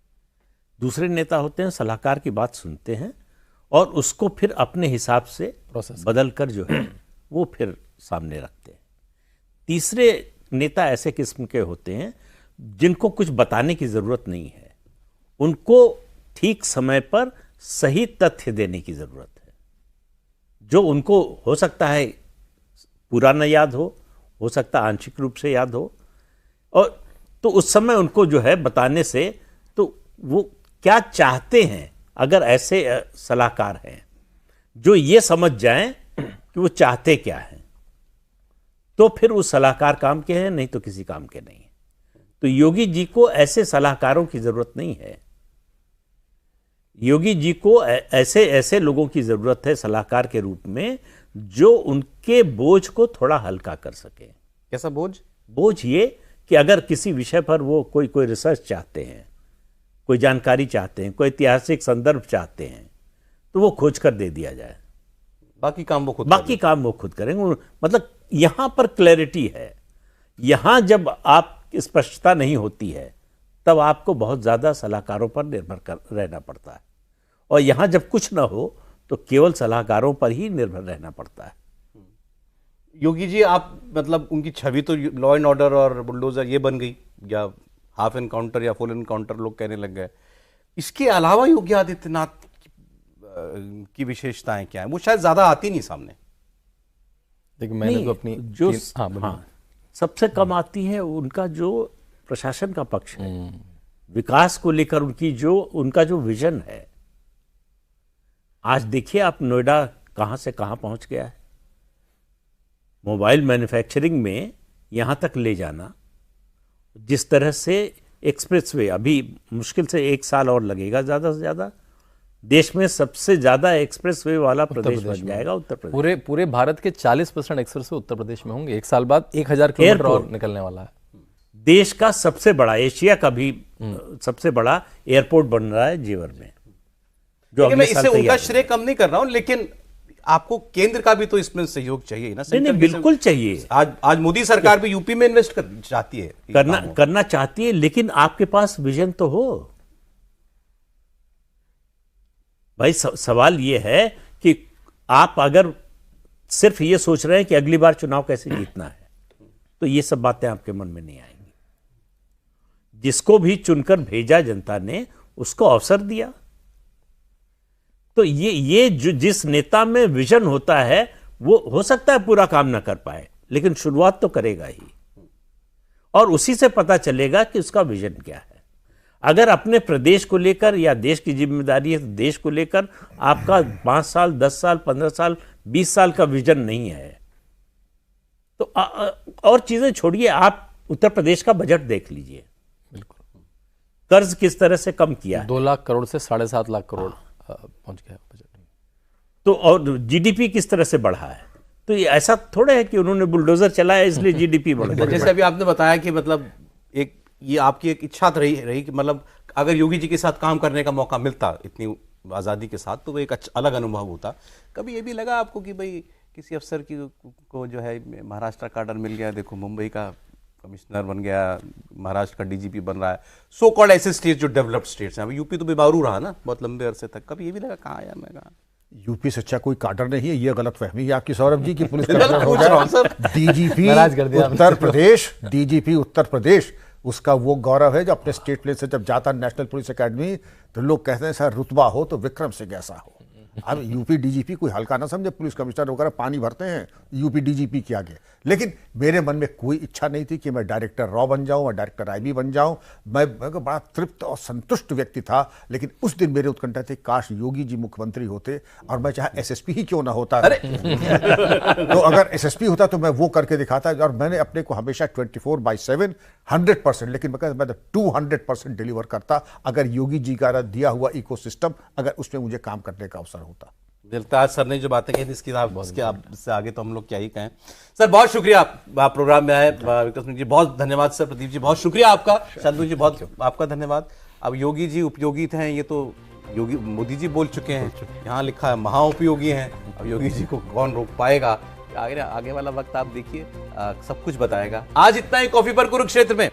दूसरे नेता होते हैं सलाहकार की बात सुनते हैं और उसको फिर अपने हिसाब से बदल कर जो है वो फिर सामने रखते हैं। तीसरे नेता ऐसे किस्म के होते हैं जिनको कुछ बताने की जरूरत नहीं है, उनको ठीक समय पर सही तथ्य देने की जरूरत है, जो उनको हो सकता है पूरा न याद हो सकता है आंशिक रूप से याद हो, और तो उस समय उनको जो है बताने से, तो वो क्या चाहते हैं, अगर ऐसे सलाहकार हैं जो ये समझ जाएं कि वो चाहते क्या हैं, तो फिर उस सलाहकार काम के हैं, नहीं तो किसी काम के नहीं है। तो योगी जी को ऐसे सलाहकारों की जरूरत नहीं है। योगी जी को ऐसे ऐसे लोगों की जरूरत है सलाहकार के रूप में जो उनके बोझ को थोड़ा हल्का कर सके। कैसा बोझ? बोझ ये कि अगर किसी विषय पर वो कोई रिसर्च चाहते हैं, कोई जानकारी चाहते हैं, कोई ऐतिहासिक संदर्भ चाहते हैं, तो वो खोज कर दे दिया जाए, बाकी काम वो खुद करेंगे। मतलब यहां पर क्लैरिटी है। यहां जब आप स्पष्टता नहीं होती है तब आपको बहुत ज्यादा सलाहकारों पर निर्भर रहना पड़ता है, और यहां जब कुछ ना हो तो केवल सलाहकारों पर ही निर्भर रहना पड़ता है। योगी जी, आप मतलब उनकी छवि तो लॉ एंड ऑर्डर और बुलडोजर ये बन गई, या हाफ एनकाउंटर या फुल एनकाउंटर लोग कहने लग गए। इसके अलावा योगी आदित्यनाथ की विशेषताएं क्या है? वो शायद ज्यादा आती नहीं सामने। देखिए, मैंने तो अपनी जो सबसे कम आती है उनका जो प्रशासन का पक्ष है, विकास को लेकर उनका जो विजन है। आज देखिए आप, नोएडा कहां से कहां पहुंच गया है। मोबाइल मैन्युफैक्चरिंग में यहां तक ले जाना, जिस तरह से एक्सप्रेसवे, अभी मुश्किल से 1 साल और लगेगा ज्यादा से ज्यादा, देश में सबसे ज्यादा एक्सप्रेसवे वाला प्रदेश बन जाएगा उत्तर प्रदेश। पूरे भारत के 40% एक्सप्रेसवे उत्तर प्रदेश में होंगे। 1 साल बाद 1000 किलोमीटर और निकलने वाला है। देश का सबसे बड़ा, एशिया का भी सबसे बड़ा एयरपोर्ट बन रहा है जेवर में, जो मैं इससे उनका श्रेय कम नहीं कर रहा हूं, लेकिन आपको केंद्र का भी तो इसमें सहयोग चाहिए ना। नहीं, बिल्कुल चाहिए। आज मोदी सरकार भी यूपी में इन्वेस्ट चाहती है, करना चाहती है, लेकिन आपके पास विजन तो हो भाई। सवाल ये है कि आप अगर सिर्फ ये सोच रहे हैं कि अगली बार चुनाव कैसे जीतना है, तो ये सब बातें आपके मन में नहीं आएंगी। जिसको भी चुनकर भेजा जनता ने, उसको अवसर दिया। तो ये जो जिस नेता में विजन होता है वो हो सकता है पूरा काम ना कर पाए, लेकिन शुरुआत तो करेगा ही, और उसी से पता चलेगा कि उसका विजन क्या है। अगर अपने प्रदेश को लेकर या देश की जिम्मेदारी है तो देश को लेकर आपका 5 साल 10 साल 15 साल 20 साल का विजन नहीं है तो और चीजें छोड़िए, आप उत्तर प्रदेश का बजट देख लीजिए, कर्ज किस तरह से कम किया है। 2 लाख करोड़ से 7.5 लाख करोड़ पहुंच गया बजट में। तो और जीडीपी किस तरह से बढ़ा है। तो ये ऐसा थोड़ा है कि उन्होंने बुलडोजर चलाया इसलिए जीडीपी बढ़ गई। जैसे अभी आपने बताया कि मतलब एक ये आपकी एक इच्छा रही कि मतलब अगर योगी जी के साथ काम करने का मौका मिलता इतनी आज़ादी के साथ तो वो एक अलग अनुभव होता। कभी ये भी लगा आपको कि भाई किसी अफसर की को जो है महाराष्ट्र का ऑर्डर मिल गया, देखो मुंबई का कमिश्नर बन गया, महाराष्ट्र का डीजीपी बन रहा है, सो कॉल्ड ऐसे स्टेट जो डेवलप्ड स्टेट्स हैं। अभी यूपी तो बेबारू रहा ना बहुत लंबे अरसे तक, कभी ये भी लगा कहाँ यार मैं कहाँ। यूपी से अच्छा कोई काडर नहीं है, ये गलतफहमी है आपकी सौरभ जी की। पुलिस पूछ रहा हूं सर। डीजीपी नाराज कर दिया उत्तर प्रदेश, डीजीपी उत्तर प्रदेश, उसका वो गौरव है जो अपने स्टेट प्लेन से जब जाता नेशनल पुलिस एकेडमी तो लोग कहते हैं सर रुतबा हो तो विक्रम सिंह जैसा हो। अब यूपी डीजीपी कोई हल्का ना समझे, पुलिस कमिश्नर वगैरह पानी भरते हैं यूपी डीजीपी के आगे। लेकिन मेरे मन में कोई इच्छा नहीं थी कि मैं डायरेक्टर रॉ बन जाऊं और डायरेक्टर आईबी बन जाऊं। मैं बड़ा तृप्त और संतुष्ट व्यक्ति था, लेकिन उस दिन मेरे उत्कंठा थे काश योगी जी मुख्यमंत्री होते और मैं चाहे एसएसपी ही क्यों ना होता। तो अगर एसएसपी होता तो मैं वो करके दिखाता। और मैंने अपने को हमेशा 24/7 100%, लेकिन मैं 200% डिलीवर करता अगर योगी जी का दिया हुआ इकोसिस्टम, अगर उसमें मुझे काम करने का अवसर होता। दिलताज सर ने जो बातें कही थी इससे आगे तो हम लोग क्या ही कहें। सर बहुत शुक्रिया, आप प्रोग्राम में आए। विक्रम सिंह जी बहुत धन्यवाद। सर प्रदीप जी बहुत शुक्रिया आपका। शांतनु जी बहुत आपका धन्यवाद। अब योगी जी उपयोगी थे, ये तो योगी मोदी जी बोल चुके हैं, यहाँ लिखा है महाउपयोगी हैं। अब योगी जी को कौन रोक पाएगा, आगे वाला वक्त आप देखिए सब कुछ बताएगा। आज इतना ही कॉफी पर कुरुक्षेत्र में।